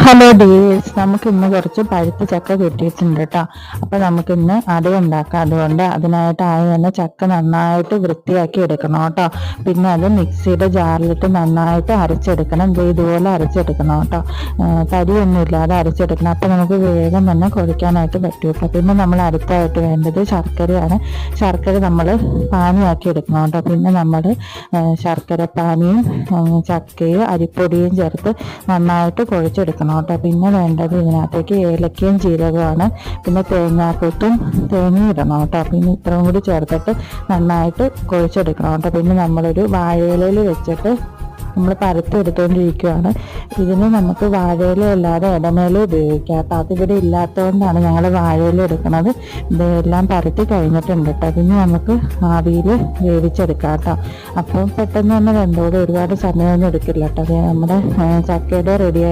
Hello dears, നമുക്ക് ഇന്ന് കുറച്ച് പഴുത്ത ചക്ക കിട്ടിയിട്ടുണ്ട് കേട്ടോ. അപ്പോൾ നമുക്കിന്ന് അട ഉണ്ടാക്കാം. അതുകൊണ്ട് അതിനായിട്ട് ആദ്യം തന്നെ ചക്ക നന്നായിട്ട് വൃത്തിയാക്കി എടുക്കണം കേട്ടോ. പിന്നെ അത് മിക്സിയുടെ ജാറിലിട്ട് നന്നായിട്ട് അരച്ചെടുക്കണം. ഇതുപോലെ അരച്ചെടുക്കണം കേട്ടോ. തരിയൊന്നും ഇല്ലാതെ അരച്ചെടുക്കണം. അപ്പോൾ നമുക്ക് വേഗം തന്നെ കുഴയ്ക്കാനായിട്ട് പറ്റും കേട്ടോ. പിന്നെ നമ്മൾ അടുത്തായിട്ട് വേണ്ടത് ശർക്കരയാണ്. ശർക്കര നമ്മൾ പാനിയാക്കി എടുക്കണം കേട്ടോ. പിന്നെ നമ്മൾ ശർക്കര പാനിയും ചക്കയും അരിപ്പൊടിയും ചേർത്ത് നന്നായിട്ട് കുഴച്ചെടുക്കണം കേട്ടോ. പിന്നെ വേണ്ടത് ഇതിനകത്തേക്ക് ഏലക്കയും ജീരകമാണ്. പിന്നെ തേങ്ങാക്കൊത്തും തേങ്ങയും ഇടണം കേട്ടോ. പിന്നെ ഇത്രയും കൂടി ചേർത്തിട്ട് നന്നായിട്ട് കുഴച്ചെടുക്കണം കേട്ടോ. പിന്നെ നമ്മളൊരു വാഴയിലയിൽ വെച്ചിട്ട് നമ്മൾ പരത്തി എടുത്തുകൊണ്ടിരിക്കുകയാണ്. ഇതിന് നമുക്ക് വാഴയില അല്ലാതെ ഇടമേല ഉപയോഗിക്കാം കേട്ടോ. അതിവിടെ ഇല്ലാത്തതുകൊണ്ടാണ് ഞങ്ങൾ വാഴയില എടുക്കുന്നത്. ഇതെല്ലാം പരത്തി കഴിഞ്ഞിട്ടുണ്ട് കേട്ടോ. പിന്നെ നമുക്ക് ആവിയിൽ വേവിച്ചെടുക്കാം കേട്ടോ. അപ്പം പെട്ടെന്ന് തന്നെ വെന്തോടെ ഒരുപാട് സമയമൊന്നും എടുക്കില്ല കേട്ടോ. നമ്മുടെ ചക്കയുടെ റെഡി